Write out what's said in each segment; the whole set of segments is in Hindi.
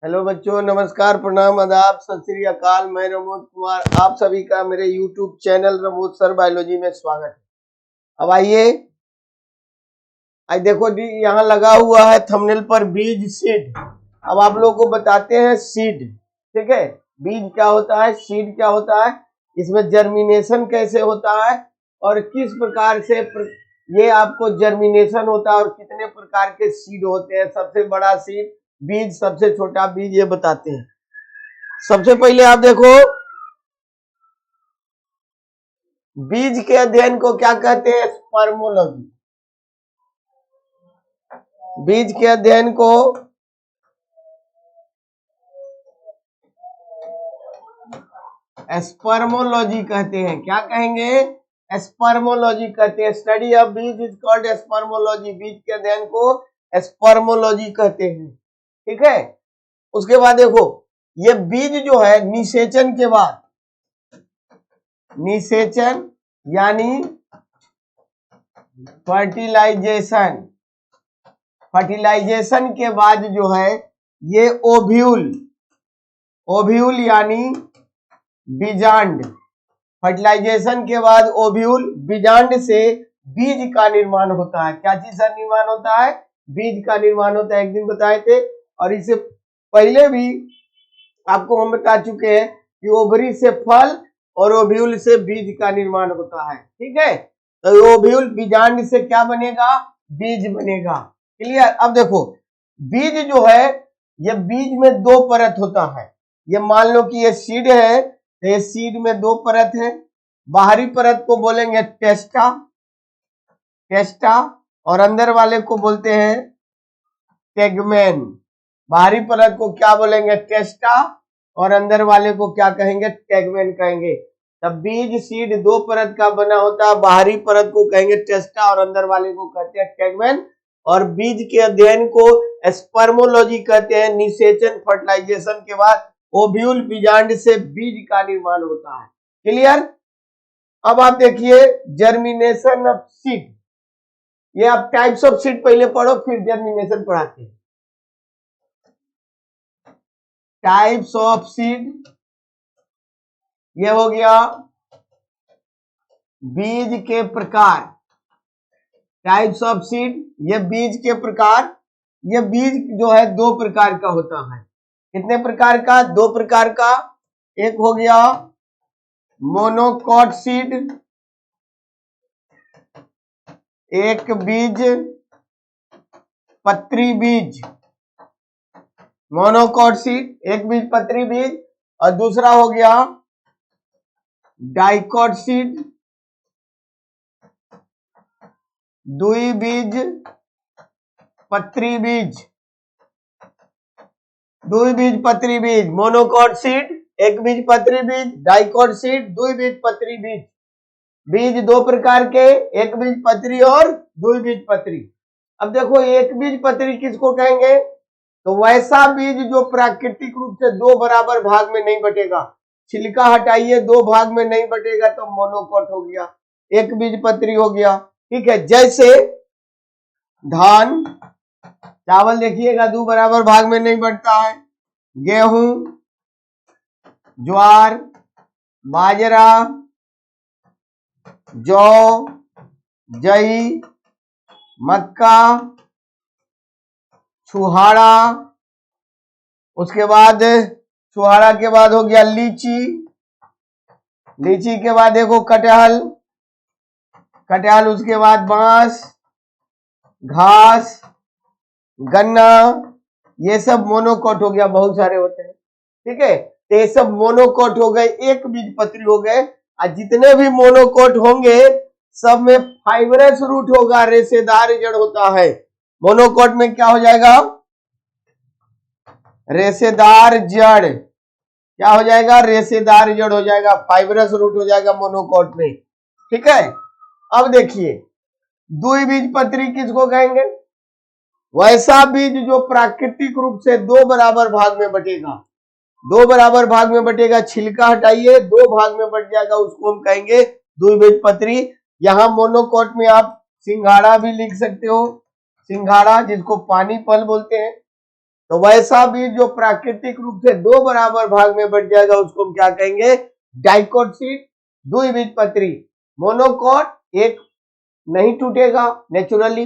हेलो बच्चों, नमस्कार, प्रणाम, आदाब, सत श्री अकाल। मैं रमोद कुमार, आप सभी का मेरे यूट्यूब चैनल रमोद सर बायोलॉजी में स्वागत है। अब आइए, आज देखो जी, यहाँ लगा हुआ है थंबनेल पर बीज सीड। अब आप लोगों को बताते हैं सीड, ठीक है। बीज क्या होता है, सीड क्या होता है, इसमें जर्मिनेशन कैसे होता है और किस प्रकार से ये आपको जर्मिनेशन होता है और कितने प्रकार के सीड होते हैं, सबसे बड़ा सीड बीज, सबसे छोटा बीज, ये बताते हैं। सबसे पहले आप देखो, बीज के अध्ययन को क्या कहते हैं, स्पर्मोलॉजी। बीज के अध्ययन को स्पर्मोलॉजी कहते हैं। क्या कहेंगे, स्पर्मोलॉजी कहते हैं। स्टडी ऑफ बीज इज कॉल्ड स्पर्मोलॉजी। बीज के अध्ययन को स्पर्मोलॉजी कहते हैं, ठीक है। उसके बाद देखो, ये बीज जो है निषेचन के बाद, निषेचन यानी फर्टिलाइजेशन, फर्टिलाइजेशन के बाद जो है ये ओव्यूल, ओव्यूल यानी बीजांड, फर्टिलाइजेशन के बाद ओव्यूल, बीजांड से बीज का निर्माण होता है। क्या चीज का निर्माण होता है, बीज का निर्माण होता है। एक दिन बताए थे, और इससे पहले भी आपको हम बता चुके हैं कि ओवरी से फल और ओव्यूल से बीज का निर्माण होता है, ठीक है। तो ओव्यूल बीजांड से क्या बनेगा, बीज बनेगा। क्लियर। अब देखो, बीज जो है, ये बीज में दो परत होता है। ये मान लो कि ये सीड है, तो ये सीड में दो परत है। बाहरी परत को बोलेंगे टेस्टा, टेस्टा, और अंदर वाले को बोलते हैं टेगमेन। बाहरी परत को क्या बोलेंगे, टेस्टा, और अंदर वाले को क्या कहेंगे, टेगमेन कहेंगे। तब बीज सीड दो परत का बना होता है। बाहरी परत को कहेंगे टेस्टा और अंदर वाले को कहते हैं टेगमेन। और बीज के अध्ययन को स्पर्मोलॉजी कहते हैं। निषेचन, फर्टिलाइजेशन के बाद ओव्यूल, बीजांड से बीज का निर्माण होता है। क्लियर। अब आप देखिए जर्मिनेशन ऑफ सीड। ये आप टाइप्स ऑफ सीड पहले पढ़ो, फिर जर्मिनेशन पढ़ाते हैं। टाइप्स ऑफ सीड, ये हो गया बीज के प्रकार। टाइप्स ऑफ सीड, ये बीज के प्रकार। ये बीज जो है दो प्रकार का होता है। कितने प्रकार का, दो प्रकार का। एक हो गया मोनोकॉट सीड, एक बीज पत्री बीज। मोनोकॉट सीड, एक बीज पत्री बीज। और दूसरा हो गया डाइकॉट सीड, दुई बीज पत्री बीज। दुई बीज पत्री बीज, मोनोकॉट सीड, एक बीज पत्री बीज। डाइकॉट सीड, दुई बीज पत्री बीज। बीज दो प्रकार के, एक बीज पत्री और दुई बीज पत्री। अब देखो, एक बीज पत्री किसको कहेंगे, तो वैसा बीज जो प्राकृतिक रूप से दो बराबर भाग में नहीं बटेगा। छिलका हटाइए, दो भाग में नहीं बटेगा, तो मोनोकॉट हो गया, एक बीज पत्री हो गया, ठीक है। जैसे धान, चावल देखिएगा दो बराबर भाग में नहीं बटता है। गेहूं, ज्वार, बाजरा, जौ, जई, मक्का, छुहाड़ा। उसके बाद छुहाड़ा के बाद हो गया लीची। लीची के बाद देखो कटहल, कटहल। उसके बाद बांस, घास, गन्ना। ये सब मोनोकॉट हो गया, बहुत सारे होते हैं, ठीक है। तो ये सब मोनोकॉट हो गए, एक बीज पत्री हो गए। और जितने भी मोनोकॉट होंगे सब में फाइबरस रूट होगा, रेशेदार जड़ होता है। मोनोकॉट में क्या हो जाएगा, रेशेदार जड़। क्या हो जाएगा, रेशेदार जड़ हो जाएगा, फाइबरस रूट हो जाएगा मोनोकॉट में, ठीक है। अब देखिए, द्विबीजपत्री किसको कहेंगे, वैसा बीज जो प्राकृतिक रूप से दो बराबर भाग में बटेगा। दो बराबर भाग में बटेगा, छिलका हटाइए, दो भाग में बट जाएगा, उसको हम कहेंगे द्विबीजपत्री। यहां मोनोकॉट में आप सिंघाड़ा भी लिख सकते हो, सिंघाड़ा जिसको पानी फल बोलते हैं, तो वैसा बीज जो प्राकृतिक रूप से दो बराबर भाग में बट जाएगा उसको हम क्या कहेंगे? डाइकोट सीड, द्विबीजपत्री। मोनोकोट एक नहीं टूटेगा नेचुरली,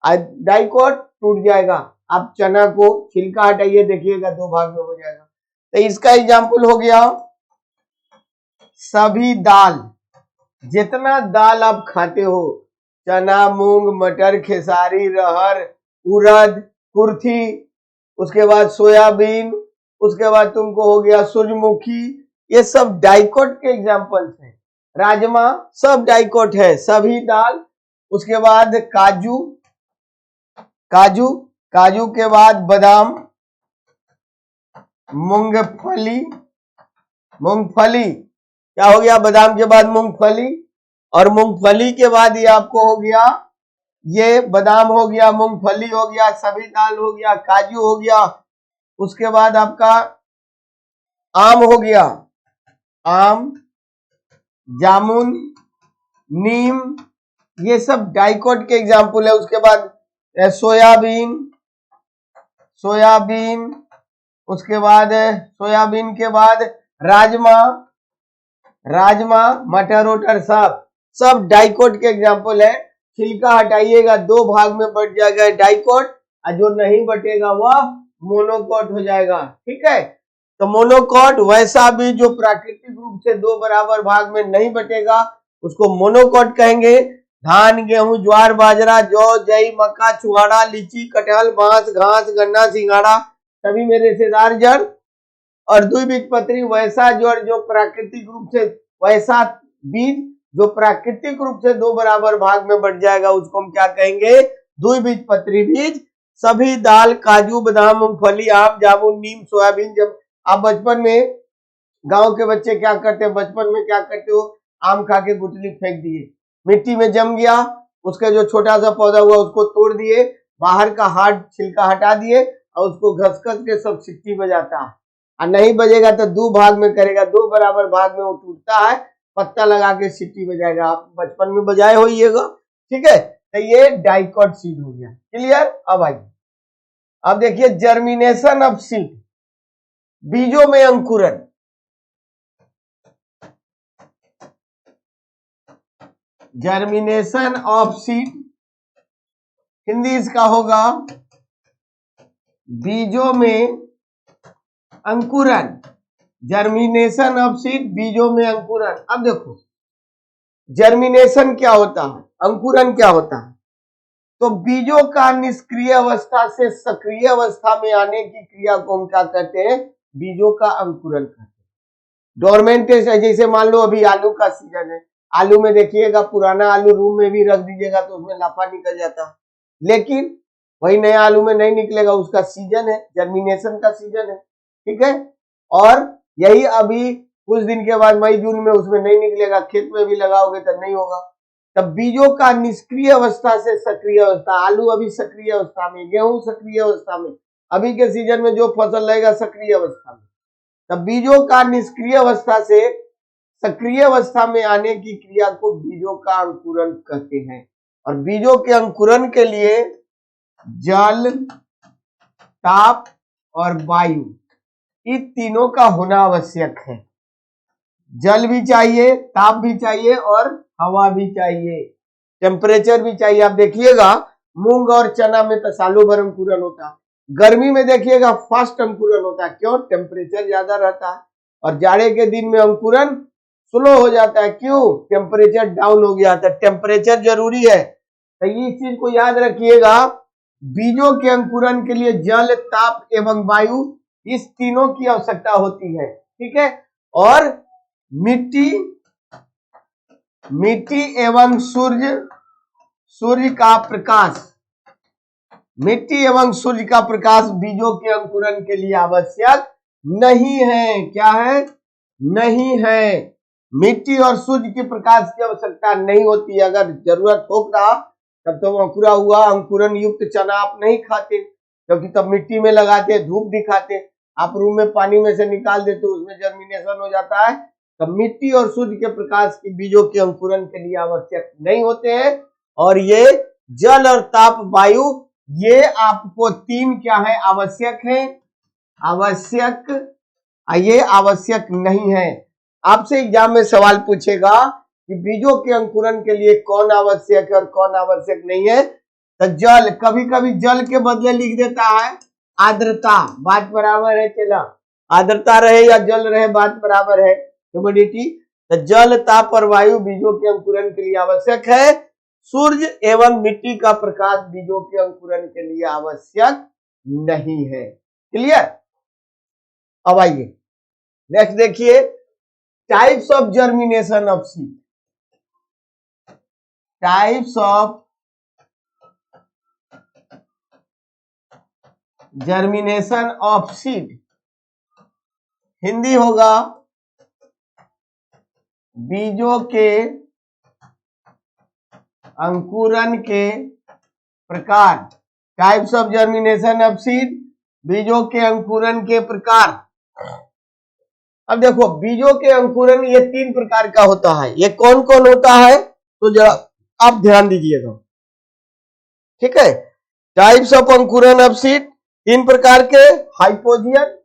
डाइकोट टूट जाएगा। आप चना को छिलका हटाइए, देखिएगा दो भाग में हो जाएगा। तो इसका एग्जाम्पल हो गया सभी दाल, जितना दाल आप खाते हो, चना, मूंग, मटर, खेसारी, रहर, उड़द, कुर्थी, उसके बाद सोयाबीन, उसके बाद तुमको हो गया सूरजमुखी, ये सब डाइकोट के एग्जाम्पल्स हैं। राजमा सब डाइकोट है, सभी दाल। उसके बाद काजू, काजू काजू के बाद बादाम, मूंगफली, मूंगफली क्या हो गया? बादाम के बाद मूंगफली, और मूंगफली के बाद ये आपको हो गया, ये बादाम हो गया, मूंगफली हो गया, सभी दाल हो गया, काजू हो गया। उसके बाद आपका आम हो गया, आम, जामुन, नीम, ये सब डाइकोट के एग्जाम्पल है। उसके बाद सोयाबीन, सोयाबीन, उसके बाद सोयाबीन के बाद राजमा, राजमा, मटर वटर सब डाइकोट के एग्जाम्पल है। छिलका हटाइएगा, दो भाग में बट जाएगा डाइकोट, और जो नहीं बटेगा वह मोनोकोट हो जाएगा। ठीक है, तो मोनोकोट वैसा भी जो प्राकृतिक रूप से दो बराबर भाग में नहीं बटेगा उसको मोनोकोट कहेंगे। धान, गेहूं, ज्वार, बाजरा, जौ, जई, मक्का, चुहाड़ा, लीची, कटहल, बांस, घास, गन्ना, सिंघाड़ा, सभी में रेशेदार जड़। और द्विबीजपत्री वैसा जड़ जो प्राकृतिक रूप से, वैसा बीज जो प्राकृतिक रूप से दो बराबर भाग में बट जाएगा उसको हम क्या कहेंगे? द्विबीजपत्री बीज। सभी दाल, काजू, बादाम, मूंगफली, आम, जामुन, नीम, सोयाबीन। जब आप बचपन में, गांव के बच्चे क्या करते हैं, बचपन में क्या करते हो, आम खा के गुठली फेंक दिए, मिट्टी में जम गया, उसका जो छोटा सा पौधा हुआ उसको तोड़ दिए, बाहर का हार्ड छिलका हटा दिए, और उसको घस घस के सब सिट्टी बजाता है। और नहीं बजेगा तो दो भाग में करेगा, दो बराबर भाग में वो टूटता है, पत्ता लगा के सिट्टी बजाएगा। आप बचपन में बजाए होइएगा। ठीक है, तो ये डाइकोट सीड हो गया। क्लियर? अब आइए, अब देखिए जर्मिनेशन ऑफ सीड, बीजों में अंकुरन। जर्मिनेशन ऑफ सीड, हिंदी इसका होगा बीजों में अंकुरन। जर्मिनेशन ऑफ सीड, बीजों में अंकुरन। अब देखो जर्मिनेशन क्या होता है, अंकुरन क्या होता है? तो बीजों का निष्क्रिय अवस्था से सक्रिय अवस्था में आने की क्रिया को हम क्या कहते हैं? बीजों का अंकुरन कहते हैं। डोरमेंट, जैसे मान लो अभी आलू का सीजन है, आलू में देखिएगा पुराना आलू रूम में भी रख दीजिएगा तो उसमें लाफा निकल जाता है, लेकिन वही नया आलू में नहीं निकलेगा, उसका सीजन है, जर्मिनेशन का सीजन है। ठीक है, और यही अभी कुछ दिन के बाद मई जून में उसमें नहीं निकलेगा, खेत में भी लगाओगे तो नहीं होगा। तब बीजों का निष्क्रिय अवस्था से सक्रिय अवस्था, आलू अभी सक्रिय अवस्था में, गेहूं सक्रिय अवस्था में, अभी के सीजन में जो फसल रहेगा सक्रिय अवस्था में। तब बीजों का निष्क्रिय अवस्था से सक्रिय अवस्था में आने की क्रिया को बीजों का अंकुरन कहते हैं। और बीजों के अंकुरन के लिए जल, ताप और वायु, इन तीनों का होना आवश्यक है। जल भी चाहिए, ताप भी चाहिए और हवा भी चाहिए, टेम्परेचर भी चाहिए। आप देखिएगा मूंग और चना में तो सालों भर अंकुरन होता है, गर्मी में देखिएगा फास्ट अंकुरन होता है। क्यों? टेम्परेचर ज्यादा रहता है। और जाड़े के दिन में अंकुरन स्लो हो जाता है। क्यों? टेम्परेचर डाउन हो गया था। टेम्परेचर जरूरी है, तो इस चीज को याद रखिएगा। बीजों के अंकुरन के लिए जल, ताप एवं वायु, इस तीनों की आवश्यकता होती है। ठीक है, और मिट्टी एवं सूर्य का प्रकाश, मिट्टी एवं सूर्य का प्रकाश बीजों के अंकुरन के लिए आवश्यक नहीं है। क्या है? नहीं है। मिट्टी और सूर्य के प्रकाश की आवश्यकता नहीं होती। अगर जरूरत होता तब तो अंकुरा हुआ अंकुरन युक्त चना आप नहीं खाते, क्योंकि तब मिट्टी में लगाते, धूप दिखाते, आप रूम में पानी में से निकाल देते, उसमें जर्मिनेशन हो जाता है। तब मिट्टी और सूर्य के प्रकाश की बीजों के अंकुरन के लिए आवश्यक नहीं होते हैं। और ये जल और ताप, वायु ये आपको तीन क्या है, आवश्यक है, आवश्यक, ये आवश्यक नहीं है। आपसे एग्जाम में सवाल पूछेगा कि बीजों के अंकुरन के लिए कौन आवश्यक है और कौन आवश्यक नहीं है, तो जल, कभी कभी जल के बदले लिख देता है आर्द्रता, बात बराबर है, चला आर्द्रता रहे या जल रहे बात बराबर है, ह्यूमिडिटी। तो जल, ताप और वायु बीजों के अंकुरन के लिए आवश्यक है। सूर्य एवं मिट्टी का प्रकाश बीजों के अंकुरन के लिए आवश्यक नहीं है। क्लियर। अब आइए नेक्स्ट देखिए, types of germination of seed. Types of germination of seed, Hindi होगा बीजों के अंकुरन के प्रकार। Types of germination of seed, बीजों के अंकुरन के प्रकार। अब देखो बीजों के अंकुरन ये तीन प्रकार का होता है, ये कौन कौन होता है तो जरा आप ध्यान दीजिएगा, ठीक है। टाइप्स ऑफ अंकुरन ऑफ सीड तीन प्रकार के, हाइपोजियल,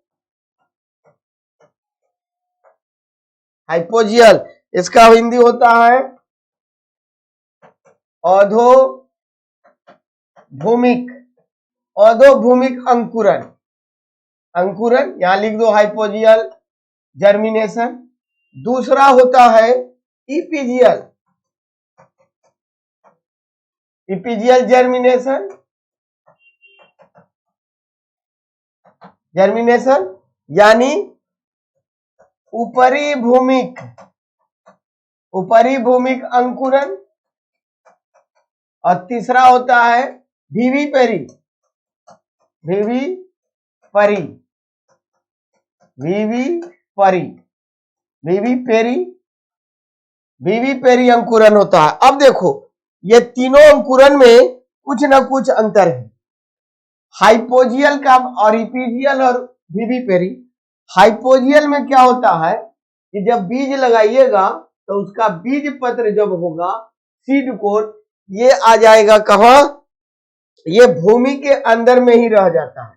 हाइपोजियल इसका हिंदी होता है औधोभूमिक, औधोभूमिक अंकुरन, अंकुरन यहां लिख दो हाइपोजियल जर्मिनेशन। दूसरा होता है इपीजियल, इपीजियल जर्मिनेशन, जर्मिनेशन यानी ऊपरी भूमिक, ऊपरी भूमिक अंकुरन। और तीसरा होता है विविपेरी, विविपरी, विविपरी, विविपेरी, विविपेरी अंकुरन होता है। अब देखो ये तीनों अंकुरन में कुछ ना कुछ अंतर है। हाइपोजियल का और इपीजियल और विविपेरी, हाइपोजियल में क्या होता है कि जब बीज लगाइएगा तो उसका बीज पत्र जब होगा, सीड कोट, ये आ जाएगा कहां, ये भूमि के अंदर में ही रह जाता है।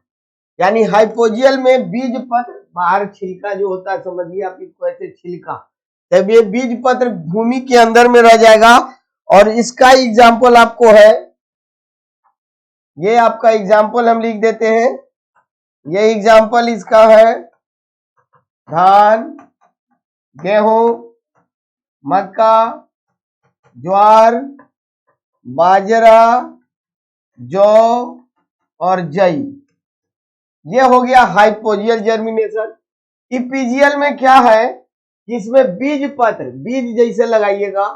यानी हाइपोजियल में बीज पत्र बाहर, छिलका जो होता है समझिए आप इसको ऐसे छिलका, तब ये बीज पत्र भूमि के अंदर में रह जाएगा। और इसका एग्जाम्पल आपको है, ये आपका एग्जाम्पल हम लिख देते हैं, ये एग्जाम्पल इसका है धान, गेहूं, मक्का, ज्वार, बाजरा, जौ और जई। ये हो गया हाइपोजियल जर्मिनेशन। इपीजियल में क्या है, इसमें बीज पत्र, बीज जैसे लगाइएगा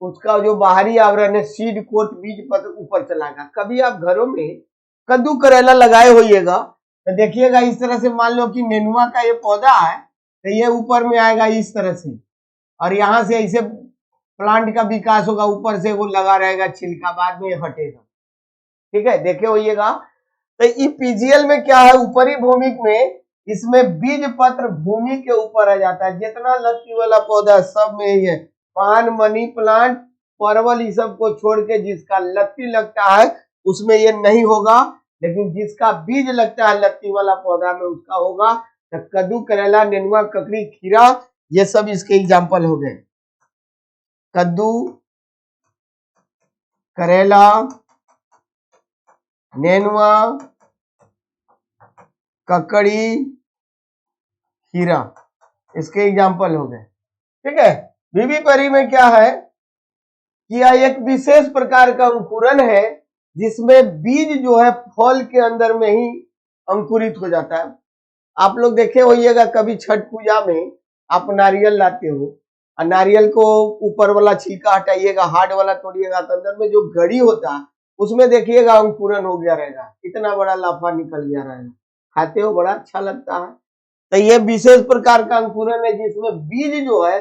उसका जो बाहरी आवरण है सीड कोट, बीज पत्र ऊपर चलाएगा। कभी आप घरों में कद्दू करेला लगाए होइएगा तो देखिएगा इस तरह से, मान लो कि नेनुआ का ये पौधा है तो ये ऊपर में आएगा इस तरह से, और यहां से ऐसे प्लांट का विकास होगा, ऊपर से वो लगा रहेगा छिलका, बाद में हटेगा, ठीक है, देखे होइएगा। तो इपीजियल में क्या है, ऊपरी भूमिक में इसमें बीज पत्र भूमि के ऊपर आ जाता है। जितना लत्ती वाला पौधा सब में ही है, पान, मनी प्लांट, परवल, इस सब को छोड़ के जिसका लत्ती लगता है उसमें ये नहीं होगा, लेकिन जिसका बीज लगता है लत्ती वाला पौधा में उसका होगा। तो कद्दू, करेला, नेनुआ, ककड़ी, खीरा, ये सब इसके एग्जाम्पल हो गए। कद्दू, करेला, नेनुआ, ककड़ी, खीरा, इसके एग्जाम्पल हो गए, ठीक है। विविपरी में क्या है कि यह एक विशेष प्रकार का अंकुरन है जिसमें बीज जो है फल के अंदर में ही अंकुरित हो जाता है। आप लोग देखे होइएगा कभी छठ पूजा में आप नारियल लाते हो, और नारियल को ऊपर वाला छिलका हटाइएगा, हार्ड वाला तोड़िएगा तो अंदर में जो गड़ी होता है उसमें देखिएगा अंकुरन हो गया रहेगा, कितना बड़ा लाफा निकल गया रहेगा, खाते हो बड़ा अच्छा लगता है। तो ये विशेष प्रकार का अंकुरन है जिसमें बीज जो है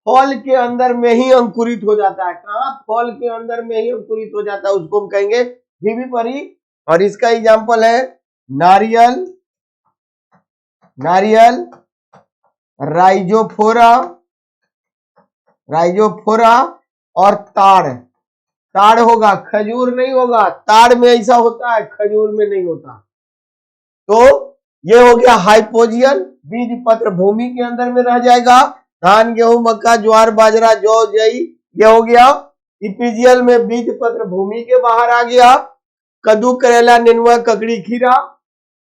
फल के अंदर में ही अंकुरित हो जाता है। कहाँ, फल के अंदर में ही अंकुरित हो जाता है, उसको हम कहेंगे विविपरी। और इसका एग्जाम्पल है नारियल, नारियल, राइजोफोरा, राइजोफोरा और ताड़। ताड़ होगा, खजूर नहीं होगा। ताड़ में ऐसा होता है, खजूर में नहीं होता। तो ये हो गया हाइपोजियल, बीज पत्र भूमि के अंदर में रह जाएगा। धान, गेहूं, मक्का, ज्वार, बाजरा, जौ, जई, ये हो गया। इपीजियल में बीज पत्र भूमि के बाहर आ गया। कद्दू, करेला, नेनुआ, ककड़ी, खीरा।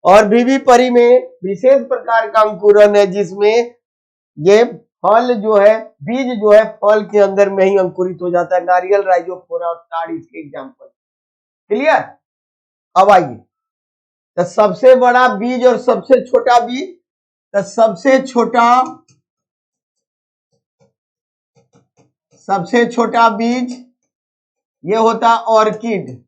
और बीबी परी में विशेष प्रकार का अंकुरन है, जिसमें ये फल जो है, बीज जो है फल के अंदर में ही अंकुरित हो जाता है। नारियल, राइजोफोरा और ताड़ इसके एग्जाम्पल। क्लियर? अब आइए, तो सबसे बड़ा बीज और सबसे छोटा बीज। तो सबसे छोटा बीज ये होता ऑर्किड।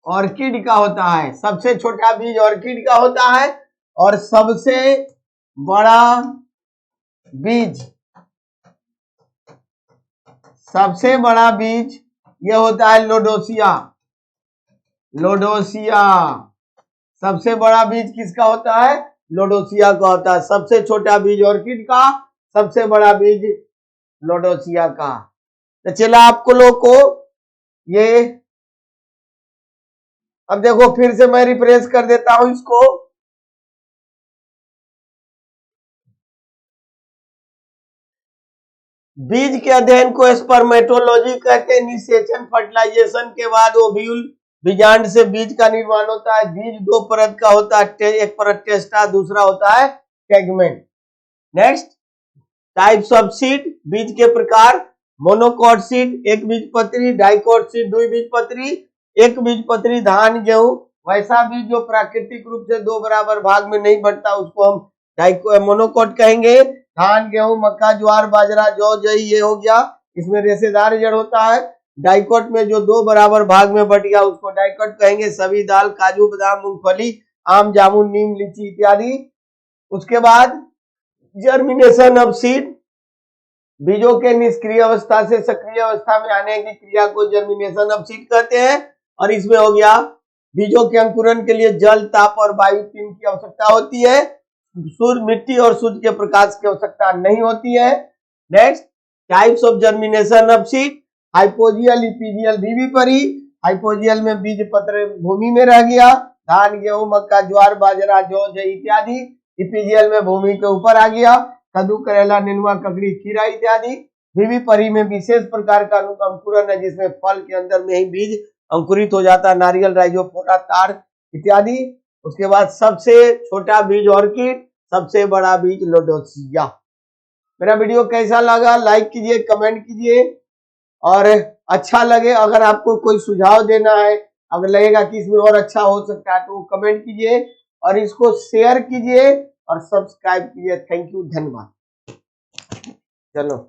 ऑर्किड का होता है, सबसे छोटा बीज ऑर्किड का होता है। और सबसे बड़ा बीज ये होता है लोडोसिया। सबसे बड़ा बीज किसका होता है? लोडोसिया का होता है। सबसे छोटा बीज ऑर्किड का, सबसे बड़ा बीज लोडोसिया का। तो चला आपको लोग को ये, अब देखो फिर से मैं रिफ्रेश कर देता हूं इसको। बीज के अध्ययन को स्पर्मेटोलॉजी कहते हैं। निषेचन, फर्टिलाइजेशन के बाद ओव्यूल, बीजांड से बीज का निर्माण होता है। बीज दो परत का होता है, एक परत टेस्टा, दूसरा होता है tegmen. Next, types of seed, बीज के प्रकार। मोनोकॉट सीड, एक बीजपत्री। डाइकॉट सीड, द्विबीजपत्री। एक बीजपत्री धान, गेहूं। वैसा बीज जो प्राकृतिक रूप से दो बराबर भाग में नहीं बढ़ता, उसको हम मोनोकॉट कहेंगे। धान, गेहूं, मक्का, ज्वार, बाजरा, जौ, जई, ये हो गया। इसमें रेशेदार जड़ होता है। डाइकॉट में जो दो बराबर भाग में बट गया, उसको डाइकॉट कहेंगे। सभी दाल, काजू, बादाम, मूंगफली, आम, जामुन, नीम, लीची इत्यादि। उसके बाद जर्मिनेशन ऑफ सीड, बीजों के निष्क्रिय अवस्था से सक्रिय अवस्था में आने की क्रिया को जर्मिनेशन ऑफ सीड कहते हैं। और इसमें हो गया, बीजों के अंकुरन के लिए जल, ताप और वायु तीन की आवश्यकता होती है। सूर्य, मिट्टी और सूर्य के प्रकाश की आवश्यकता नहीं होती है। Next, types of germination of seed. Hypogeal, epigeal, vivipary. Hypogeal में बीज पत्र भूमि में रह गया। धान, गेहूं, मक्का, ज्वार, बाजरा, जौ, जई इत्यादि। इपीजियल में भूमि के ऊपर आ गया। कद्दू, करेला, नेनुआ, ककड़ी, खीरा इत्यादि। बीबीपरी में विशेष प्रकार का अंकुरन है, जिसमें फल के अंदर में ही बीज अंकुरित हो जाता है। नारियल, राइजोफोरा, ताड़ इत्यादि। उसके बाद सबसे छोटा बीज ऑर्किड, सबसे बड़ा बीज लोडोसिया। मेरा वीडियो कैसा लगा लाइक कीजिए, कमेंट कीजिए। और अच्छा लगे, अगर आपको कोई सुझाव देना है, अगर लगेगा कि इसमें और अच्छा हो सकता है, तो कमेंट कीजिए और इसको शेयर कीजिए और सब्सक्राइब कीजिए। थैंक यू, धन्यवाद। चलो।